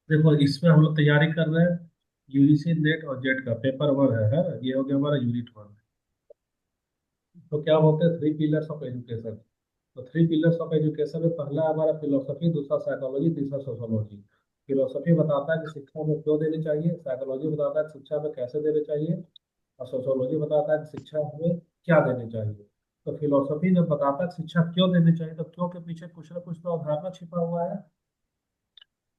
देखो इसमें हम लोग तैयारी कर रहे हैं यूजीसी नेट और जेट का पेपर वन है ना? ये हो गया हमारा यूनिट वन। तो क्या बोलते हैं थ्री पिलर्स ऑफ एजुकेशन। तो थ्री पिलर्स ऑफ एजुकेशन में पहला हमारा फिलोसफी, दूसरा साइकोलॉजी, तीसरा सोशोलॉजी। फिलोसफी बताता है कि शिक्षा में क्यों देनी चाहिए, साइकोलॉजी बताता है कि शिक्षा में कैसे देनी चाहिए, और सोशोलॉजी बताता है कि शिक्षा हमें क्या देनी चाहिए। तो फिलोसफी जब बताता है कि शिक्षा क्यों देनी चाहिए, तो क्यों के पीछे कुछ ना कुछ तो अवधारणा छिपा हुआ है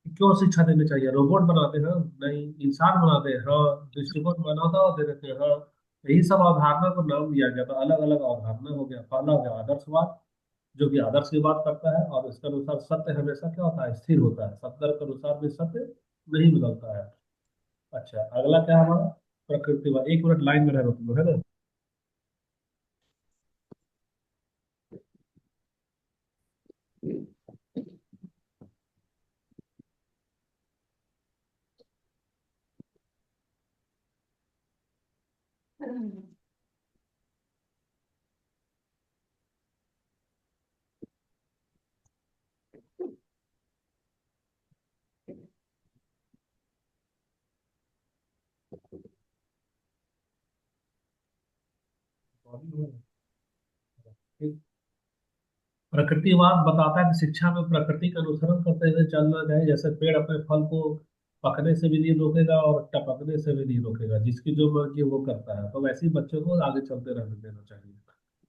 कि क्यों शिक्षा देनी चाहिए। रोबोट बनाते हैं नहीं, इंसान बनाते हैं हाँ, दृष्टिकोण बनाता और दे देते हैं हाँ। यही सब अवधारणा को नाम दिया गया, तो अलग अलग अवधारणा हो गया। पहला हो गया आदर्शवाद, जो कि आदर्श की बात करता है, और इसके अनुसार सत्य हमेशा क्या होता है, स्थिर होता है। सत्य के अनुसार भी सत्य नहीं बदलता है। अच्छा, अगला क्या है हमारा प्रकृतिवाद। एक मिनट लाइन में रहो तुम, है ना? प्रकृतिवाद बताता है कि शिक्षा में प्रकृति का अनुसरण करते हुए चलना चाहिए। जैसे पेड़ अपने फल को पकने से भी नहीं रोकेगा और टपकने से भी नहीं रोकेगा, जिसकी जो मर्जी वो करता है। तो वैसे ही बच्चों को आगे चलते रहने देना चाहिए,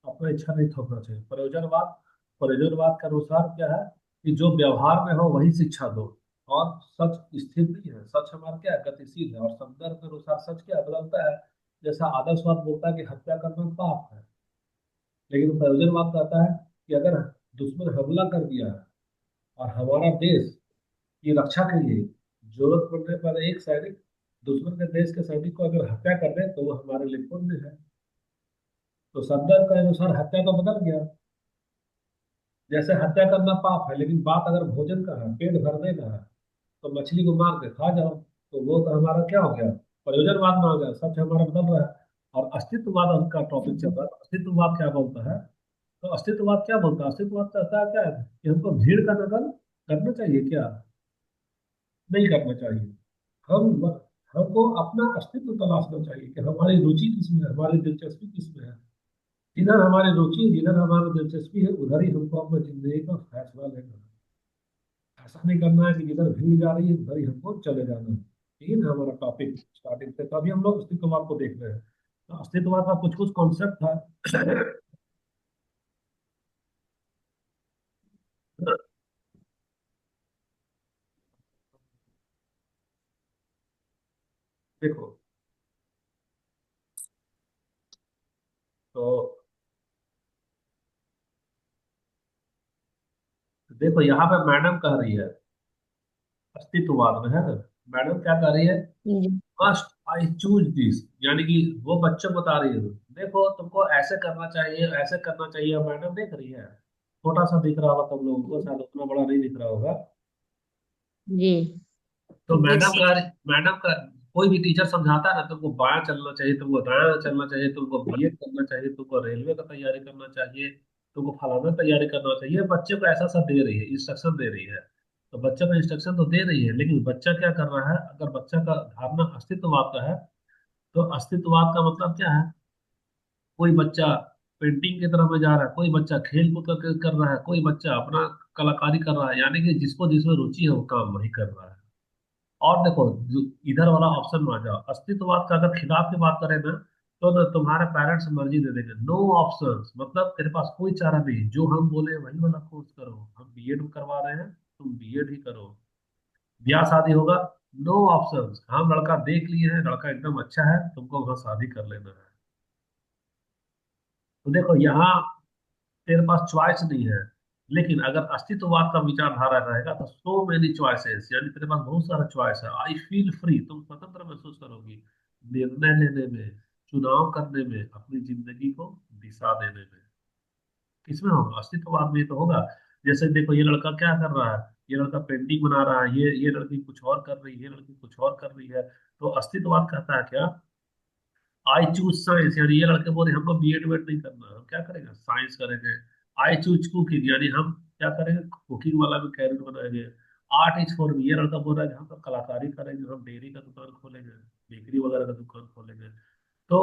अपना इच्छा नहीं थोपना चाहिए। प्रयोजनवाद, प्रयोजनवाद के अनुसार क्या है कि जो व्यवहार में हो वही शिक्षा दो। और सच स्थिर नहीं है, सच हमारा क्या है, गतिशील है। और संदर्भ के अनुसार सच क्या बदलता है। जैसा आदर्शवाद बोलता है कि हत्या करना पाप है, लेकिन प्रयोजनवाद कहता है कि अगर दुश्मन हमला कर दिया है और हमारा देश की रक्षा के लिए जरूरत पड़ने पर एक सैनिक दुश्मन के देश के सैनिक को अगर हत्या कर दे, तो वो हमारे लिए पुण्य है। तो संदर्भ के अनुसार हत्या तो बदल गया। जैसे हत्या करना पाप है, लेकिन बात अगर भोजन का है, पेट भरने का है, तो मछली को मार के खा जाओ, तो वो तो हमारा क्या हो गया, प्रयोजनवाद में हो गया। सच हमारा बदल रहा है। और अस्तित्ववाद उनका टॉपिक चल रहा है। तो अस्तित्ववाद क्या बोलता है, तो अस्तित्ववाद क्या बोलता है, अस्तित्ववाद कहता है क्या है कि हमको भीड़ का नकल करना चाहिए क्या, नहीं करना चाहिए। हम हमको अपना अस्तित्व तलाशना चाहिए कि हमारी रुचि किसमें है, हमारी दिलचस्पी किसमें है। जिधर हमारी रुचि, जिधर हमारी दिलचस्पी है, उधर ही हमको अपनी जिंदगी का फैसला लेना है। ऐसा नहीं करना है कि जिधर भीड़ जा रही है उधर ही हमको चले जाना है। यही ना हमारा टॉपिक स्टार्टिंग से। तो अभी हम लोग अस्तित्ववाद को देख रहे हैं। तो अस्तित्ववाद का कुछ कुछ कॉन्सेप्ट था। देखो, तो देखो यहाँ पे मैडम कह रही है अस्तित्ववाद में, है ना? मैडम क्या कह रही है, जी। मस्ट आई चूज दिस, यानी कि वो बच्चों को बता रही है देखो तुमको ऐसे करना चाहिए, ऐसे करना चाहिए। और मैडम देख रही है, छोटा सा दिख रहा होगा तुम लोगों को, शायद उतना बड़ा नहीं दिख रहा होगा। जी। तो मैडम का कोई भी टीचर समझाता है ना, तुमको बायां चलना चाहिए, तुमको दायां चलना चाहिए, तुमको बीएड करना चाहिए, तुमको रेलवे का तैयारी करना चाहिए, तुमको फलाना तैयारी करना चाहिए। बच्चे को ऐसा सब दे रही है, इंस्ट्रक्शन दे रही है। तो बच्चे को इंस्ट्रक्शन तो दे रही है, लेकिन बच्चा क्या कर रहा है, अगर बच्चा का धारणा अस्तित्ववाद का है, तो अस्तित्ववाद का मतलब क्या है, कोई बच्चा पेंटिंग की तरफ में जा रहा है, कोई बच्चा खेल कूद कर रहा है, कोई बच्चा अपना कलाकारी कर रहा है, यानी कि जिसको जिसमें रुचि है वो काम वही कर रहा है। और देखो, इधर वाला ऑप्शन में आ जाओ, अस्तित्ववाद का अगर खिलाफ की बात करें ना, तो ना तुम्हारे पेरेंट्स मर्जी दे देंगे, नो ऑप्शंस, मतलब तेरे पास कोई चारा नहीं, जो हम बोले वही वाला कोर्स करो। हम बीएड करवा रहे हैं, तुम बीएड ही करो। ब्याह शादी होगा, नो ऑप्शंस, हम लड़का देख लिए हैं, लड़का एकदम अच्छा है, तुमको वहां शादी कर लेना है। तो देखो यहाँ तेरे पास चॉइस नहीं है। लेकिन अगर अस्तित्ववाद का विचारधारा रहेगा तो सो मेनी चॉइसेस, यानी तेरे पास बहुत सारा चॉइस है। आई फील फ्री, तुम स्वतंत्र महसूस करोगी निर्णय लेने में, चुनाव करने में, अपनी जिंदगी को दिशा देने में। किसमें होगा, अस्तित्ववाद में तो होगा। जैसे देखो ये लड़का क्या कर रहा है, ये लड़का पेंटिंग बना रहा है, ये लड़की कुछ और कर रही है, ये लड़की कुछ और कर रही है। तो अस्तित्ववाद कहता है क्या, आई चूज साइंस, यानी ये लड़के बोले हमको बीएड वेड नहीं करना, हम क्या करेंगे, साइंस करेंगे। आई चूज कुकिंग, यानी हम क्या करेंगे, कुकिंग वाला भी कैरियर बनाएंगे। आर्ट इज फॉर मी, ये लड़का बोल रहा है कि हम तो कलाकारी करेंगे, हम डेयरी का दुकान खोलेंगे, बेकरी वगैरह का दुकान खोलेंगे। तो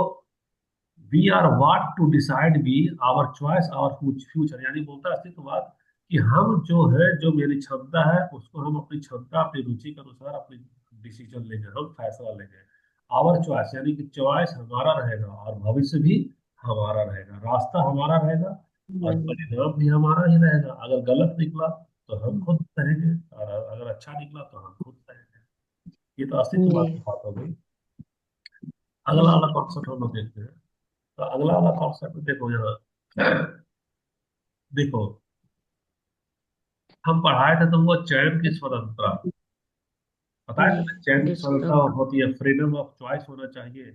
we are what to decide be our choice our future, यानी बोलता है अस्तित्ववाद कि हम जो है, जो मेरी क्षमता है उसको हम अपनी क्षमता अपनी रुचि के अनुसार अपनी डिसीजन लेंगे, हम फैसला लेंगे। आवर चॉइस यानी कि चॉइस हमारा रहेगा और भविष्य भी हमारा रहेगा, रास्ता हमारा रहेगा और हम्म, परिणाम भी हमारा ही रहेगा। अगर गलत निकला तो हम खुद सहेंगे, और अगर अच्छा निकला तो हम खुद सहेंगे। ये तो जी अस्तित्ववाद की बात हो गई। अगला जी वाला कॉन्सेप्ट हम लोग देखते हैं। तो अगला वाला कॉन्सेप्ट देखो यहाँ, देखो हम पढ़ाए थे तुमको चयन की स्वतंत्रता, पता है जी तुम्हें चयन की डिस्को स्वतंत्रता होती है, फ्रीडम ऑफ चॉइस होना चाहिए।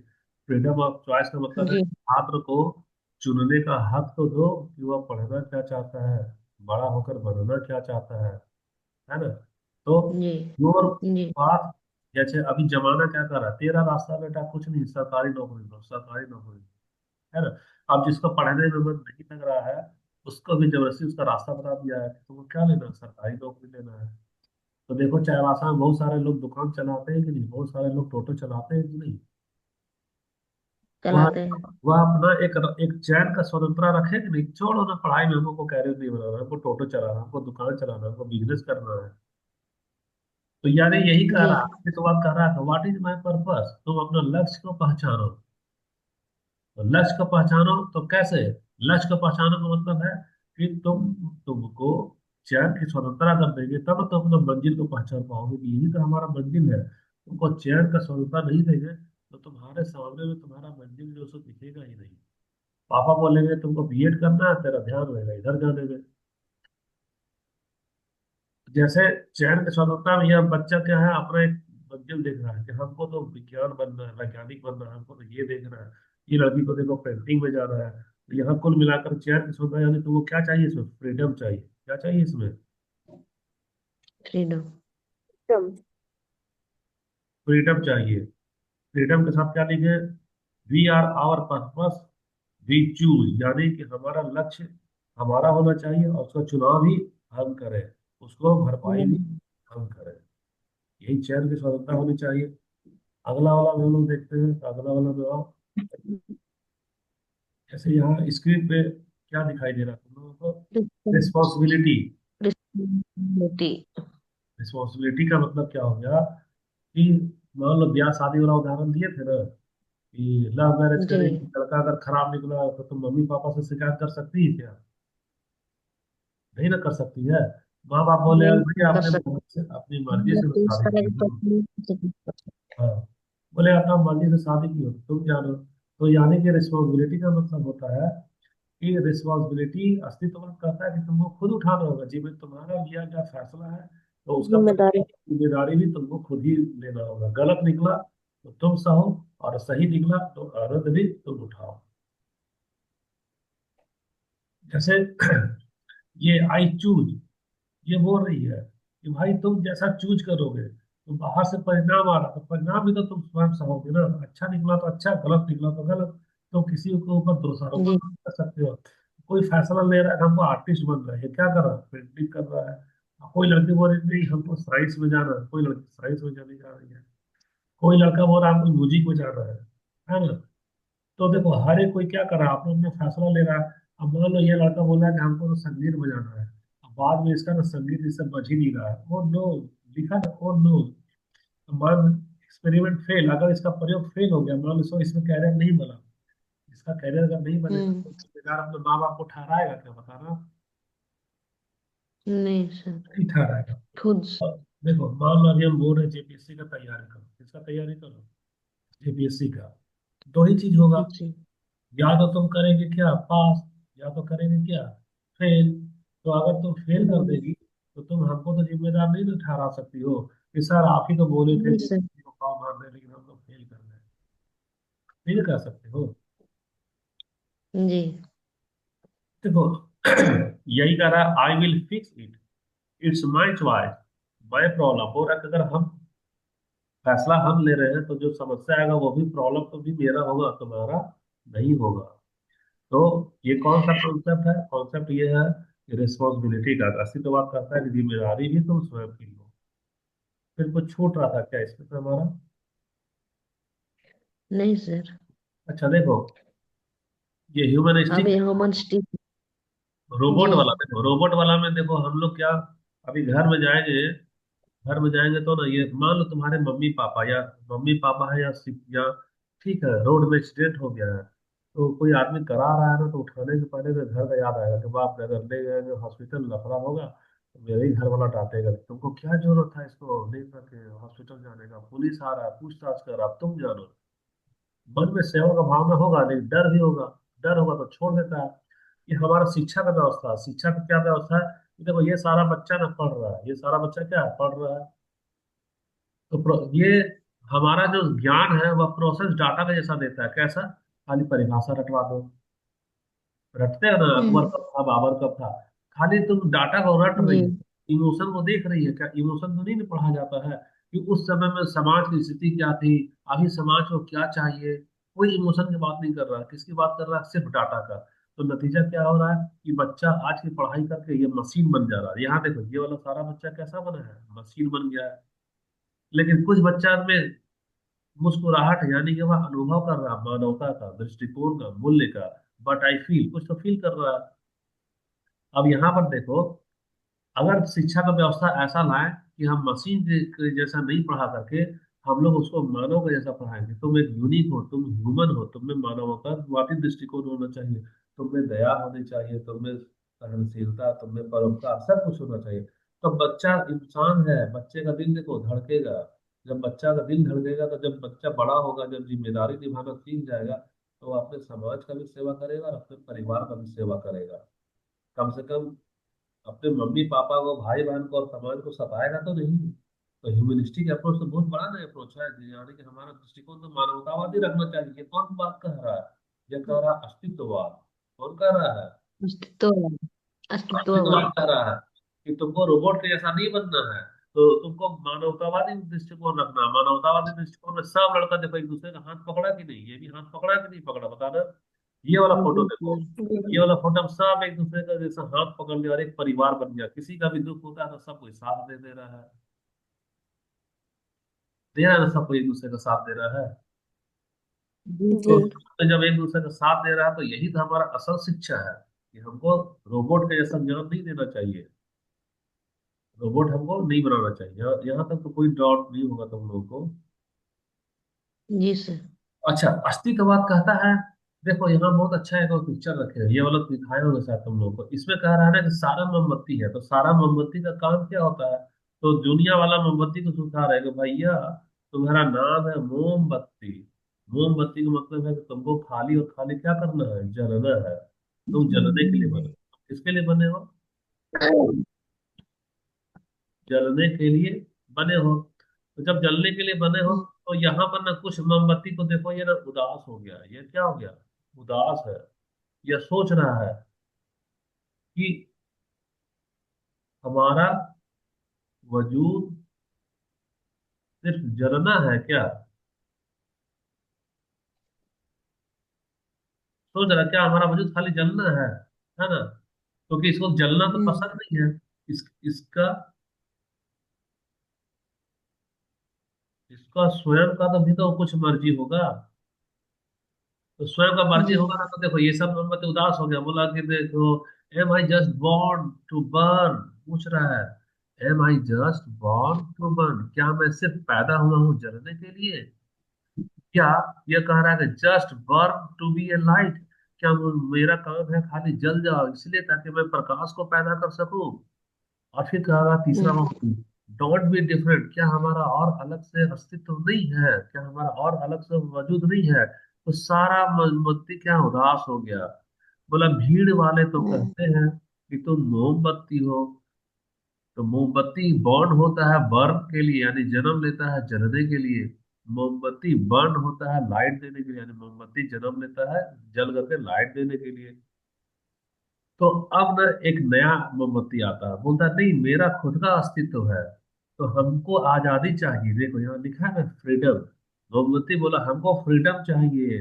फ्रीडम ऑफ चॉइस का मतलब है जी छात्र को चुनने का हक तो दो कि वह पढ़ना क्या चाहता है, बड़ा होकर बनना क्या चाहता है ना। तो जी योर जी पाथ, जैसे अभी जमाना क्या कर रहा है, तेरा रास्ता बेटा कुछ नहीं, सरकारी नौकरी लो, सरकारी नौकरी, है ना। अब जिसको पढ़ने में मन नहीं लग रहा है उसको भी जबरदस्ती उसका रास्ता बता दिया है कि तुमको क्या लेना है, सरकारी नौकरी लेना है। तो देखो चाईबासा में बहुत सारे लोग दुकान चलाते हैं कि नहीं, बहुत सारे लोग टोटो चलाते हैं कि नहीं। वह चलाते हैं। वह अपना एक चैन का स्वतंत्रता रखे कि नहीं, छोड़ो ना पढ़ाई में, हमको कैरियर नहीं बनाना, हमको टोटो चलाना, हमको दुकान चलाना, हमको बिजनेस करना है। तो यानी यही कह जी रहा है, तो बात कह रहा है व्हाट इज माई पर्पस, तुम अपना लक्ष्य को पहचानो। तो लक्ष्य को पहचानो तो कैसे, लक्ष्य को पहचानो का मतलब है कि तुमको चयन की स्वतंत्रता अगर देंगे तब तो अपना मंजिल को पहचान पाओगे कि यही तो हमारा मंजिल है। तुमको चयन का स्वतंत्रता नहीं देंगे तो तुम्हारे सामने में तुम्हारा मंजिल जो है सो दिखेगा ही नहीं। पापा बोलेंगे तुमको बीएड करना है, तेरा ध्यान रहेगा इधर जाने में। जैसे चयन की स्वतंत्रता में यह बच्चा क्या है, अपना एक मंजिल देख रहा है कि हमको तो विज्ञान बनना है, वैज्ञानिक बनना है, हमको तो ये देखना है। ये लड़की को देखो पेंटिंग में जाना है। तो यहाँ कुल मिलाकर चयन की स्वतंत्रता यानी तुमको क्या चाहिए, इसमें फ्रीडम चाहिए। क्या चाहिए इसमें, फ्रीडम फ्रीडम चाहिए। फ्रीडम के साथ क्या लिखे, we are our purpose, we choose, यानी कि हमारा लक्ष्य हमारा होना चाहिए और उसका चुनाव भी हम करें, उसको भरपाई भी हम करें। यही चयन की स्वतंत्रता होनी चाहिए। अगला वाला भी हम लोग देखते हैं, तो अगला वाला में आओ। जैसे यहाँ स्क्रीन पे क्या दिखाई दे रहा है तुम लोगों को, रिस्पॉन्सिबिलिटी। रिस्पॉन्सिबिलिटी। रिस्पॉन्सिबिलिटी का मतलब क्या हो गया कि मान लो ब्याह शादी वाला उदाहरण दिए थे ना, कि लव मैरिज जी करेगी, लड़का अगर खराब निकला तो तुम मम्मी पापा से शिकायत कर सकती है क्या, नहीं ना कर सकती है। माँ बाप बोले नहीं भैया कर अपनी मर्जी सकते, से तो इस शादी तरह की की हो। पत्नी। हाँ, बोले अपना मर्जी से शादी की हो तुम जानो। तो यानी कि रिस्पॉन्सिबिलिटी का मतलब होता है कि रिस्पॉन्सिबिलिटी अस्तित्ववाद कहता है कि तुमको खुद उठाना होगा, जिम्मे तुम्हारा लिया गया फैसला है तो उसका जिम्मेदारी। जिम्मेदारी भी तुमको खुद ही लेना होगा। गलत निकला तो तुम सहो, और सही निकला तो आनंद भी तुम उठाओ। जैसे ये आई चूज, ये बोल रही है कि भाई तुम जैसा चूज करोगे तो बाहर से परिणाम आ रहा, तो परिणाम भी तो तुम स्वयं सहोगे ना, अच्छा निकला तो अच्छा, गलत निकला तो गलत। तो किसी के ऊपर दोषारोपण जी नहीं कर सकते हो। कोई फैसला ले रहा है कि हमको आर्टिस्ट बन रहा है, ये क्या कर रहा है, पेंटिंग कर रहा है। कोई लड़की बोल रही नहीं हमको साइंस में जाना है, कोई लड़की साइंस में जाने जा रही है। कोई लड़का बोल रहा है हमको म्यूजिक में जाना है ना। तो देखो हर एक कोई क्या कर रहा है, अपना अपना फैसला ले रहा है। अब मान लो ये लड़का बोला कि हमको तो संगीत बजाना है, अब बाद में इसका ना संगीत इससे बज ही नहीं रहा है, ओ नो, लिखा ना ओ नो। मान एक्सपेरिमेंट फेल, अगर इसका प्रयोग फेल हो गया, मान लो इसमें कैरियर नहीं बना, इसका कैरियर अगर नहीं बनेगा हम्म। तो जिम्मेदार अपने माँ बाप को ठहराएगा क्या, बताना। नहीं सर। नहीं ठहराएगा। खुद। अब देखो मान लो अभी हम बोल रहे हैं जेपीएससी का तैयारी करो, किसका तैयारी करो, जेपीएससी का। दो ही चीज होगा, जी या तो तुम करेंगे क्या पास, या तो करेंगे क्या फेल। तो अगर तुम फेल कर हम्म, देगी तो तुम हमको तो जिम्मेदार नहीं ना ठहरा सकती हो कि सर आप ही तो बोले थे नहीं कि सर। को फॉर्म भर दे, लेकिन हम लोग फेल कर गए। नहीं ना कर सकते हो। जी देखो यही कह रहा है I will fix it, it's my choice, my problem. हो रहा है कि अगर हम फैसला हम ले रहे हैं तो जो समस्या आएगा वो भी प्रॉब्लम तो भी मेरा होगा, तुम्हारा नहीं होगा। तो ये कौन सा कॉन्सेप्ट है, कॉन्सेप्ट ये है कि रिस्पॉन्सिबिलिटी का अस्तित्ववाद करता है कि जिम्मेदारी भी तुम स्वयं की लो। फिर कुछ छूट रहा था क्या इसमें से हमारा? नहीं सर। अच्छा देखो, ये अब ह्यूमनिस्टिक, ह्यूमन स्टिक। जी। रोबोट वाला देखो, रोबोट वाला में देखो हम लोग क्या, अभी घर में जाएंगे तो ना, ये मान लो तुम्हारे मम्मी पापा है या ठीक है, रोड में एक्सीडेंट हो गया है, तो कोई आदमी करा रहा है ना, तो उठाने से पहले तो घर का याद आएगा कि बाप रे, अगर ले गए हॉस्पिटल लफड़ा होगा तो मेरे ही घर वाला डांटेगा कि तुमको क्या जरूरत था इसको ले करके हॉस्पिटल जाने का, पुलिस आ रहा है पूछताछ कर रहा, अब तुम जानो। मन में सेवा का भावना होगा नहीं, डर भी होगा। डर होगा तो छोड़ देता है। ये हमारा शिक्षा का व्यवस्था है। शिक्षा का क्या व्यवस्था है कि देखो, ये सारा बच्चा ना पढ़ रहा है, ये सारा बच्चा क्या है, पढ़ रहा है। तो ये हमारा जो ज्ञान है वह प्रोसेस डाटा का जैसा देता है, कैसा, खाली परिभाषा रटवा दो। रटते हैं ना, अकबर हम्म। कब था, बाबर कब था, खाली तुम डाटा को रट रही जी। है, इमोशन को देख रही है क्या? इमोशन तो नहीं ना पढ़ा जाता है कि उस समय में समाज की स्थिति क्या थी, अभी समाज को क्या चाहिए। कोई इमोशन की बात नहीं कर रहा, किसकी बात कर रहा है, सिर्फ डाटा का। तो नतीजा क्या हो रहा है कि बच्चा आज की पढ़ाई करके ये मशीन बन जा रहा है। यहाँ देखो, ये वाला सारा बच्चा कैसा बना है, मशीन बन गया है। लेकिन कुछ बच्चा में मुस्कुराहट, यानी कि वह अनुभव कर रहा है मानवता का, दृष्टिकोण का, मूल्य का। बट आई फील, कुछ तो फील कर रहा है। अब यहाँ पर देखो, अगर शिक्षा का व्यवस्था ऐसा लाए कि हम मशीन के जैसा नहीं पढ़ा करके हम लोग उसको मानव के जैसा पढ़ाएंगे, तुम एक यूनिक हो, तुम ह्यूमन हो, तुम में मानवतावादी दृष्टिकोण होना चाहिए, तुम में दया होनी चाहिए, तुम में सहनशीलता, तुम में परोपकार, सब कुछ होना चाहिए। तो बच्चा इंसान है, बच्चे का दिल देखो धड़केगा। जब बच्चा का दिल धड़केगा तो जब बच्चा बड़ा होगा, जब जिम्मेदारी निभाना सीख जाएगा, तो वो अपने समाज का भी सेवा करेगा और अपने परिवार का भी सेवा करेगा। कम से कम अपने मम्मी पापा को, भाई बहन को और समाज को सताएगा तो नहीं। तो ह्यूमनिस्टिक अप्रोच तो बहुत बड़ा ना अप्रोच है, यानी कि हमारा दृष्टिकोण तो मानवतावादी रखना चाहिए। ये कौन बात कह रहा है? ये कह रहा है अस्तित्ववाद। कौन कह रहा है? अस्तित्व। अस्तित्ववाद अस्तित्ववाद। कह रहा है कि तुमको रोबोट के जैसा नहीं बनना है, तो तुमको मानवतावादी दृष्टिकोण रखना है। मानवतावादी दृष्टिकोण में सब लड़का देखो एक दूसरे का हाथ पकड़ा कि नहीं, ये भी हाथ पकड़ा कि नहीं पकड़ा, बता ना। ये वाला फोटो देखो, ये वाला फोटो हम सब एक दूसरे का जैसा हाथ पकड़ लिया और एक परिवार बन गया। किसी का भी दुख होता है तो सब कोई साथ दे रहा है, दे रहा है ना, सब कोई एक दूसरे का साथ दे रहा है। जी। तो जब एक दूसरे का साथ दे रहा है तो यही तो हमारा असल शिक्षा है कि हमको रोबोट के जैसा ज्ञान नहीं देना चाहिए, रोबोट हमको नहीं बनाना चाहिए। यहाँ तक तो कोई डाउट नहीं होगा तुम लोगों को। जी सर। अच्छा, अस्तित्ववाद कहता है, देखो यहाँ बहुत अच्छा है, कोई पिक्चर रखे हैं, ये वाला दिखाए होंगे शायद तुम लोगों को। इसमें कह रहा है ना कि सारा मोमबत्ती है, तो सारा मोमबत्ती का काम क्या होता है? तो दुनिया वाला मोमबत्ती को सुखा रहे कि भैया, तुम्हारा नाम है मोमबत्ती। मोमबत्ती का मतलब है कि तुमको खाली और खाली क्या करना है, जलना है। तुम जलने के लिए बने हो। किसके लिए बने हो? जलने के लिए बने हो। तो जब जलने के लिए बने हो, तो यहाँ पर ना कुछ मोमबत्ती को देखो, ये ना उदास हो गया, ये क्या हो गया, उदास है। यह सोच रहा है कि हमारा वजूद सिर्फ जलना है क्या? सोच रहा है, क्या हमारा वजूद खाली जलना है ना? क्योंकि इसको जलना तो हम्म। पसंद नहीं है। इसका इसका स्वयं का तो भी तो कुछ मर्जी होगा। तो स्वयं का मर्जी जी। होगा ना, तो देखो ये सब मोहम्मद उदास हो गया, बोला कि देखो, am I just born to burn. पूछ रहा है, am I just born to burn, क्या मैं सिर्फ पैदा हुआ हूँ जलने के लिए? क्या ये कह रहा है कि just burn to be a light, क्या मेरा काम है खाली जल जाओ इसलिए ताकि मैं प्रकाश को पैदा कर सकूं? और फिर कहा रहा तीसरा हम्म। वक्त, डोंट बी डिफरेंट, क्या हमारा और अलग से अस्तित्व नहीं है, क्या हमारा और अलग से वजूद नहीं है? तो सारा मोमबत्ती क्या उदास हो गया। बोला, भीड़ वाले तो हम्म। कहते हैं कि तुम मोमबत्ती हो। तो मोमबत्ती बर्न होता है बर्न के लिए, यानी जन्म लेता है जलने के लिए। मोमबत्ती बर्न होता है लाइट देने के लिए, यानी मोमबत्ती जन्म लेता है जल करके लाइट देने के लिए। तो अब न एक नया मोमबत्ती आता है, बोलता है नहीं, मेरा खुद का अस्तित्व है। तो हमको आजादी चाहिए, देखो यहाँ लिखा है ना, फ्रीडम। मोमबत्ती बोला हमको फ्रीडम चाहिए,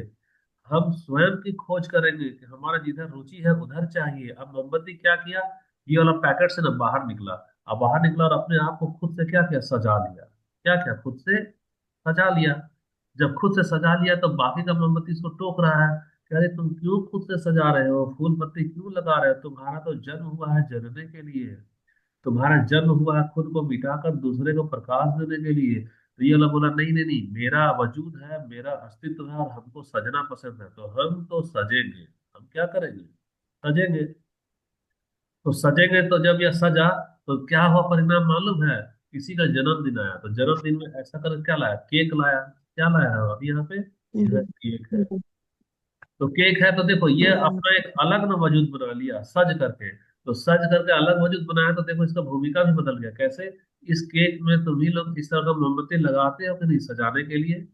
हम स्वयं की खोज करेंगे कि हमारा जिधर रुचि है उधर चाहिए। अब मोमबत्ती क्या किया, ये वाला पैकेट से ना बाहर निकला। अब बाहर निकला और अपने आप को खुद से क्या किया, सजा लिया। क्या क्या खुद से सजा लिया। जब खुद से सजा लिया तो बाकी का मोमबत्ती इसको टोक रहा है कि अरे तुम क्यों खुद से सजा रहे हो, फूल पत्ती क्यों लगा रहे हो, तुम्हारा तो जन्म हुआ है जलने के लिए, तुम्हारा जन्म हुआ है खुद को मिटाकर दूसरे को प्रकाश देने के लिए। तो ये वाला बोला नहीं नहीं नहीं, मेरा वजूद है, मेरा अस्तित्व है, और हमको सजना पसंद है, तो हम तो सजेंगे। हम क्या करेंगे? सजेंगे। तो सजेंगे, तो जब यह सजा तो क्या हुआ परिणाम मालूम है? किसी का जन्मदिन आया तो जन्मदिन में ऐसा कर क्या लाया, केक लाया। क्या लाया है अभी यहाँ पे? यह जी। केक है। तो केक है तो देखो ये हाँ, अपना एक अलग ना वजूद बना लिया सज करके। तो सज करके अलग वजूद बनाया तो देखो इसका भूमिका भी बदल गया कैसे। इस केक में तुम ही लोग इस तरह का मोमबत्ती लगाते हो कि नहीं सजाने के लिए?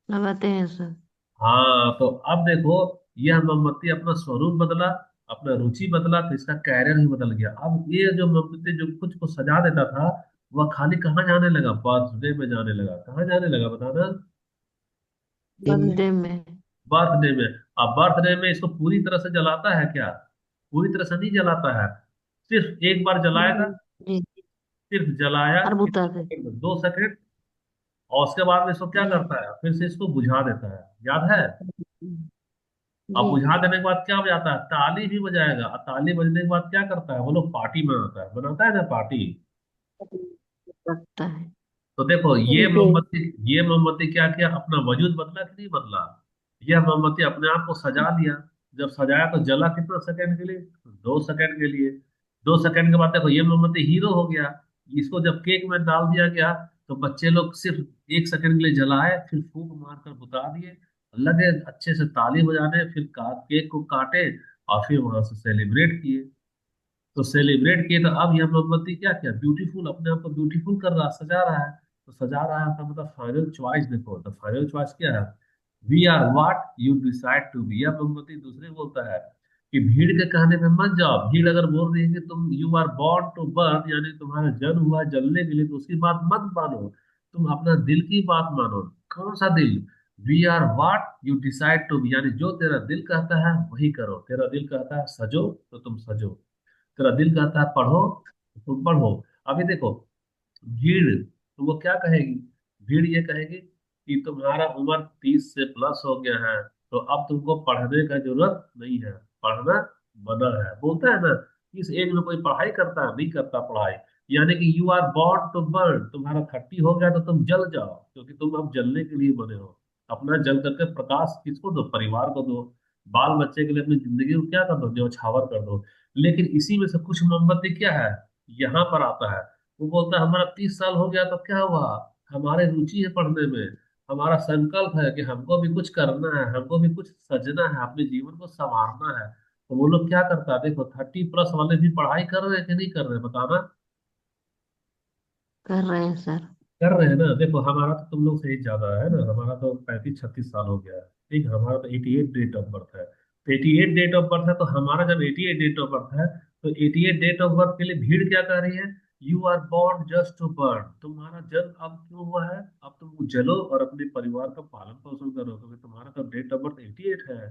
लगाते हैं सर। हाँ, तो अब देखो यह मोमबत्ती अपना स्वरूप बदला, अपना रुचि बदला, तो इसका कैरियर भी बदल गया। अब ये जो मोमबत्ती जो कुछ को सजा देता था, वह खाली कहाँ जाने लगा? बर्थडे में जाने लगा। कहाँ जाने लगा बताना? बंदे में। बर्थडे में। अब बर्थडे में इसको पूरी तरह से जलाता है क्या? पूरी तरह से नहीं जलाता है। सिर्फ एक बार जलाएगा। जी। सिर्फ जलाया और बुता कितने के। सेकंड में? 2 सेकंड। और उसके बाद में इसको क्या जी। करता है, फिर से इसको बुझा देता है, याद है? अब जी। बुझा देने के बाद क्या बजाता है? ताली भी बजाएगा, और ताली बजने के बाद क्या करता है? वो लोग पार्टी बनाता है ना पार्टी। लगता है। तो देखो जी। ये मोमबत्ती क्या किया, अपना वजूद बदला कि नहीं बदला? यह मोमबत्ती अपने आप को सजा लिया। जब सजाया तो जला कितना सेकंड के लिए? 2 सेकंड के लिए। 2 सेकंड के बाद देखो ये मोमबत्ती हीरो हो गया। इसको जब केक में डाल दिया गया तो बच्चे लोग सिर्फ 1 सेकंड के लिए जलाए, फिर फूंक मारकर बुता दिए, लगे अच्छे से ताली बजाने, फिर केक को काटे, और फिर वहां से सेलिब्रेट किए। तो सेलिब्रेट किए तो अब यह मोमबत्ती क्या किया, ब्यूटीफुल, अपने आप को ब्यूटीफुल कर रहा, सजा रहा है। तो सजा रहा है का मतलब फाइनल चॉइस देखो, तो फाइनल चॉइस क्या है? We are what you decide to be. यह मोमबत्ती दूसरे बोलता है कि भीड़ के कहने पे मत जाओ। भीड़ अगर बोल रही है कि तुम you are born to burn, यानी तुम्हारा जन्म हुआ है जलने के लिए, तो उसकी बात मत मानो। तुम अपना दिल की बात मानो। कौन सा दिल? We are what you decide to be, यानी जो तेरा दिल कहता है वही करो। तेरा दिल कहता है सजो तो तुम सजो, तेरा दिल कहता है पढ़ो तो तुम पढ़ो। अभी देखो भीड़ तुमको क्या कहेगी? भीड़ ये कहेगी कि तुम्हारा उम्र 30 से प्लस हो गया है, तो अब तुमको पढ़ने का जरूरत नहीं है, पढ़ना मना है। बोलता है ना, इस एज में कोई पढ़ाई करता है? नहीं करता पढ़ाई। यानी कि you are born to burn, तुम्हारा 30 हो गया तो तुम जल जाओ, क्योंकि तुम अब जलने के लिए बने हो। अपना जल करके प्रकाश किसको दो? परिवार को दो। बाल बच्चे के लिए अपनी जिंदगी को क्या कर दो? न्यौछावर कर दो। लेकिन इसी में से कुछ मोमबत्ती क्या है, यहाँ पर आता है। वो बोलता है हमारा 30 साल हो गया तो क्या हुआ, हमारे रुचि है पढ़ने में, हमारा संकल्प है कि हमको भी कुछ करना है, हमको भी कुछ सजना है, अपने जीवन को संवारना है। तो वो लोग क्या करता है देखो, 30 प्लस वाले भी पढ़ाई कर रहे हैं कि नहीं कर रहे हैं बताना? कर रहे हैं सर। कर रहे हैं ना। देखो हमारा तो तुम लोग से ही ज्यादा है ना, हमारा तो 35-36 साल हो गया है। ठीक है, हमारा तो 88 डेट ऑफ बर्थ है। तो 88 डेट ऑफ बर्थ है, तो हमारा जब 88 डेट ऑफ बर्थ है, तो 88 डेट ऑफ बर्थ के लिए भीड़ क्या कह रही है? You are born just to burn. तुम्हारा जन्म अब क्यों हुआ है? अब तुम जलो और अपने परिवार का पालन पोषण करो, क्योंकि तुम्हारा तो डेट ऑफ बर्थ 88 है।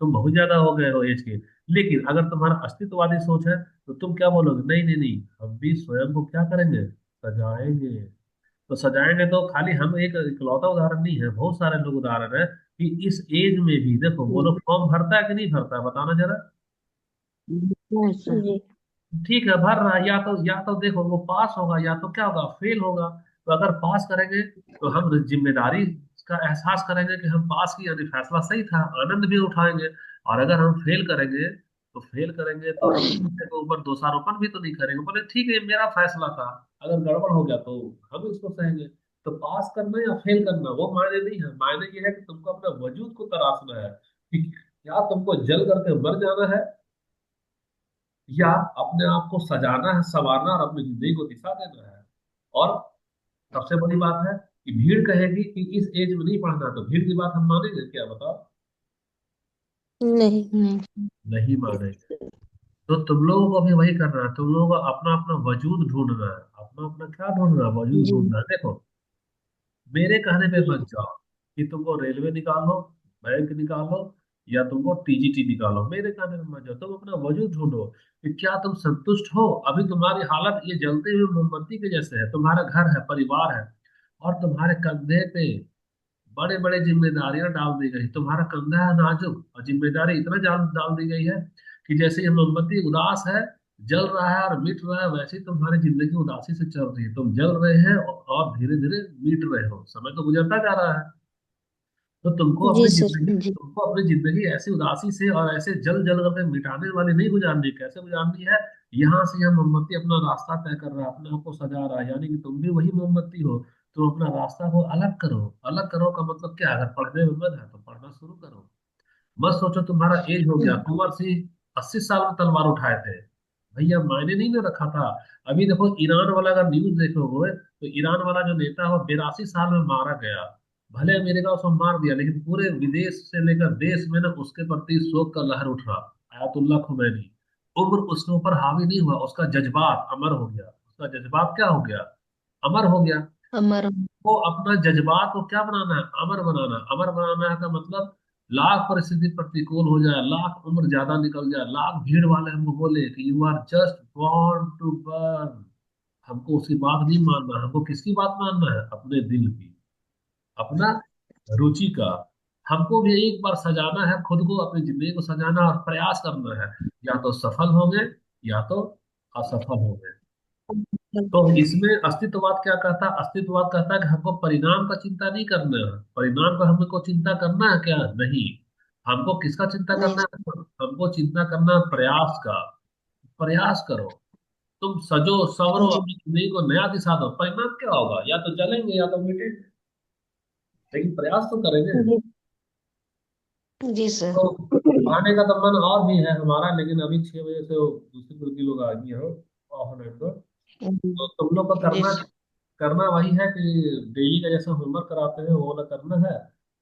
तुम बहुत ज्यादा हो गए हो एज के। लेकिन अगर तुम्हारा अस्तित्ववादी सोच है तो तुम क्या बोलोगे? नहीं नहीं नहीं, हम भी स्वयं को क्या करेंगे? सजाएंगे। तो सजाएंगे तो खाली हम एक इकलौता उदाहरण नहीं है, बहुत सारे लोग उदाहरण है कि इस एज में भी देखो वो लोग जी। फॉर्म भरता है कि नहीं भरता है बताना जरा। है सर। जी। ठीक है भर रहा है, या तो देखो वो पास होगा या तो क्या होगा, फेल होगा। तो अगर पास करेंगे तो हम जिम्मेदारी का एहसास करेंगे कि हम पास किए, यानी फैसला सही था, आनंद भी उठाएंगे। और अगर हम फेल करेंगे तो हम दूसरे के ऊपर दोषारोपण भी तो नहीं करेंगे, बोले ठीक है ये मेरा फैसला था, अगर गड़बड़ हो गया तो हम इसको सहेंगे। तो पास करना या फेल करना वो मायने नहीं है, मायने ये है कि तुमको अपने वजूद को तराशना है कि क्या तुमको जल करके मर जाना है, या अपने आप को सजाना है, संवारना और अपनी जिंदगी को दिशा देना है। और सबसे बड़ी बात है कि भीड़ कहेगी कि इस एज में नहीं पढ़ना, तो भीड़ की बात हम मानेंगे क्या बताओ? नहीं। नहीं। नहीं मानेंगे। तो तुम लोगों को भी वही करना है, तुम लोगों को अपना अपना वजूद ढूंढना है, अपना अपना क्या ढूंढना है? वजूद जी। ढूंढना है। देखो मेरे कहने पे मत जाओ कि तुमको रेलवे निकालो, बैंक निकालो, या तुमको टीजीटी निकालो, मेरे कहने में मत जाओ, तुम अपना वजूद ढूंढो कि क्या तुम संतुष्ट हो। अभी तुम्हारी हालत ये जलते हुए मोमबत्ती के जैसे है, तुम्हारा घर है, परिवार है, और तुम्हारे कंधे पे बड़े बड़े जिम्मेदारियां डाल दी गई। तुम्हारा कंधा है नाजुक और जिम्मेदारी इतना डाल डाल दी गई है कि जैसे ये मोमबत्ती उदास है, जल रहा है और मिट रहा है, वैसे ही तुम्हारी जिंदगी उदासी से चल रही है। तुम जल रहे हैं और धीरे धीरे मिट रहे हो, समय तो गुजरता जा रहा है। तो जी सर। जी। तुमको अपनी जिंदगी ऐसी उदासी से और ऐसे जल जल करके मिटाने वाली नहीं गुजारनी। कैसे गुजारनी है? यहाँ से यह मोमबत्ती अपना रास्ता तय कर रहा है, अपने आप को सजा रहा है, यानी कि तुम भी वही मोमबत्ती हो। तुम अपना रास्ता को अलग करो। अलग करो का मतलब क्या है? अगर पढ़ने में मन है तो पढ़ना शुरू करो। मत सोचो तुम्हारा एज हो गया। कुंवर सिंह 80 साल में तलवार उठाए थे, भैया मायने नहीं ना रखा था। अभी देखो ईरान वाला अगर न्यूज देखोगे तो ईरान वाला जो नेता है वो 82 साल में मारा गया। भले अमेरिका उसको मार दिया, लेकिन पूरे विदेश से लेकर देश में ना उसके प्रति शोक का लहर उठा। आयतुल्लाह खुमैनी, उम्र उसके ऊपर हावी नहीं हुआ, उसका जज्बात अमर हो गया। उसका जज्बात क्या हो गया? अमर हो गया। अमर। को अपना जज्बात को क्या बनाना है? अमर बनाना। अमर बनाना है का मतलब लाख परिस्थिति प्रतिकूल हो जाए, लाख उम्र ज्यादा निकल जाए, लाख भीड़ वाले हमको बोले कि you are just born to burn, हमको उसकी बात नहीं मानना है। हमको किसकी बात मानना है? अपने दिल की, अपना रुचि का। हमको भी एक बार सजाना है खुद को, अपनी जिंदगी को सजाना और प्रयास करना है। या तो सफल होंगे या तो असफल होंगे। तो इसमें अस्तित्ववाद क्या कहता है? अस्तित्ववाद कहता है कि हमको परिणाम का चिंता नहीं करना है। परिणाम का हमको चिंता करना है क्या? नहीं। हमको किसका चिंता नहीं। करना है? हमको चिंता करना है प्रयास का। प्रयास करो, तुम सजो सवरो, जी। अपनी जिंदगी को नया दिशा दो। परिणाम क्या होगा? या तो चलेंगे या तो मिटेंगे, लेकिन प्रयास तो करेंगे। जी। जी सर। तो आने का तो मन और भी है हमारा, लेकिन अभी 6 बजे से वो दूसरी कुर्सी लोग आ गई हो ऑफ एंड तो तुम लोग को जी करना सर। करना वही है कि डेली का जैसे होमवर्क कराते हैं वो वाला करना है।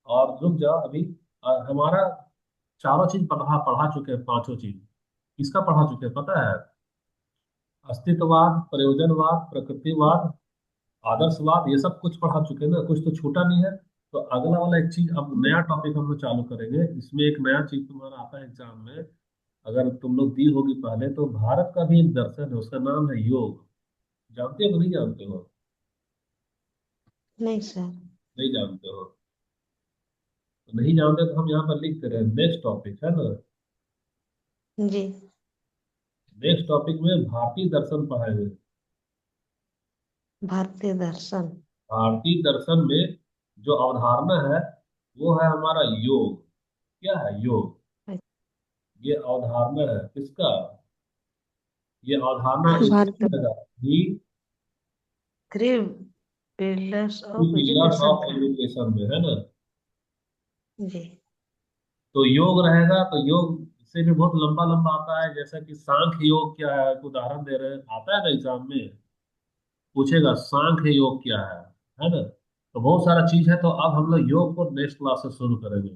और रुक जाओ अभी, हमारा चारों चीज पढ़ा पढ़ा चुके हैं, पांचों चीज। किसका पढ़ा चुके हैं पता है? अस्तित्ववाद, प्रयोजनवाद, प्रकृतिवाद, आदर्शवाद, ये सब कुछ पढ़ा चुके हैं ना, कुछ तो छूटा नहीं है। तो अगला वाला एक चीज, अब नया टॉपिक हम लोग चालू करेंगे। इसमें एक नया चीज तुम्हारा आता है एग्जाम में, अगर तुम लोग दी होगी पहले, तो भारत का भी एक दर्शन है, उसका नाम है योग। जानते हो कि नहीं जानते हो? नहीं सर। नहीं जानते हो तो नहीं जानते, तो हम यहाँ पर लिखते रहे। नेक्स्ट टॉपिक है ना, जी। नेक्स्ट टॉपिक में भारतीय दर्शन पढ़ाएंगे। भारतीय दर्शन। भारतीय दर्शन में जो अवधारणा है वो है हमारा योग। क्या है योग? ये अवधारणा है किसका? ये अवधारणा भारत। ही three pillars of pillars education of था। एजुकेशन में है ना। जी। तो योग रहेगा, तो योग से भी बहुत लंबा लंबा आता है, जैसा कि सांख्य योग क्या है, एक उदाहरण दे रहे हैं, आता है ना एग्जाम में, पूछेगा सांख्य योग क्या है ना। तो बहुत सारा चीज है। तो अब हम लोग योग को नेक्स्ट क्लास से शुरू करेंगे,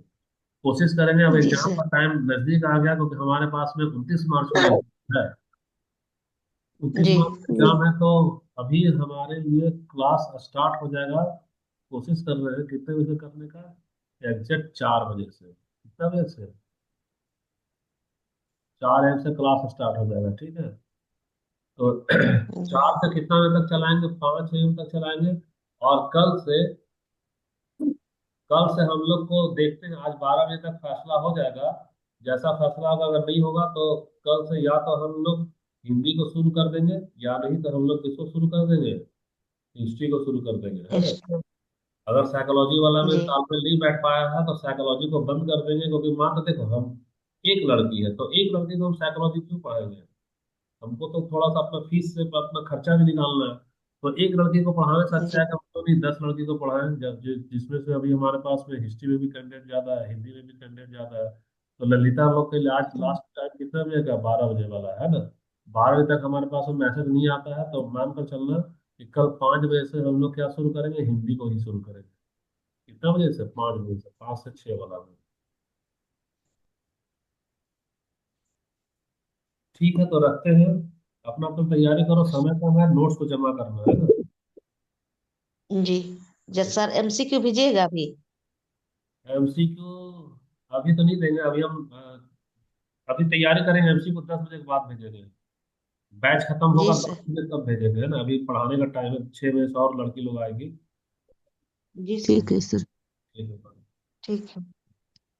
कोशिश करेंगे। अब जी एग्जाम सर। का टाइम नजदीक आ गया, क्योंकि हमारे पास में 29 मार्च को एग्जाम है। 29 मार्च को जी। एग्जाम है, तो अभी हमारे लिए क्लास स्टार्ट हो जाएगा। कोशिश कर रहे हैं कितने बजे करने का? एग्जैक्ट 4 बजे से। कितना बजे से? 4 AM से क्लास स्टार्ट हो जाएगा, ठीक है। तो जी। 4 से कितना बजे तक चलाएंगे? 5 AM तक चलाएंगे। और कल से हम लोग को देखते हैं, आज 12 बजे तक फैसला हो जाएगा। जैसा फैसला होगा, अगर नहीं होगा तो कल से या तो हम लोग हिंदी को शुरू कर देंगे, या नहीं तो हम लोग किसको शुरू कर देंगे? हिस्ट्री को शुरू कर देंगे, है ना। हिस्ट्री। अगर साइकोलॉजी वाला में जी। तालमेल नहीं बैठ पाया है तो साइकोलॉजी को बंद कर देंगे, क्योंकि मान लो देखो, हम एक लड़की है, तो एक लड़की को हम साइकोलॉजी क्यों पढ़ाएंगे? हमको तो थोड़ा सा अपना फीस से अपना खर्चा भी निकालना है। तो एक लड़की को पढ़ाने से अच्छा जी। है कि हम तो नहीं 10 लड़की को पढ़ाएं, जिसमें से अभी हमारे पास में हिस्ट्री में भी कंटेंट ज्यादा है, हिंदी में भी कंटेंट ज्यादा है। तो ललिता लोग के लिए आज लास्ट टाइम कितना बजे का? 12 बजे वाला है ना। 12 बजे तक हमारे पास में मैसेज नहीं आता है, तो मान कर चलना कि कल 5 बजे से हम लोग क्या शुरू करेंगे? हिंदी को ही शुरू करेंगे। कितना बजे से? 5 बजे से, 5 से 6 वाला में। ठीक है, तो रखते हैं। अपना अपना तैयारी करो, समय कम है, नोट्स को जमा करना है ना। जी। जज सर एमसीक्यू भेजिएगा अभी। एमसीक्यू अभी तो नहीं देंगे, अभी हम अभी तैयारी करेंगे, एमसी को 10 बजे के बाद भेजेंगे। बैच खत्म जी होगा सर। 10 बजे तब भेजेंगे, है ना। अभी पढ़ाने का टाइम है, 6 बजे से और लड़की लोग आएगी। जी सर। ठीक है सर। ठीक है। ठीक है।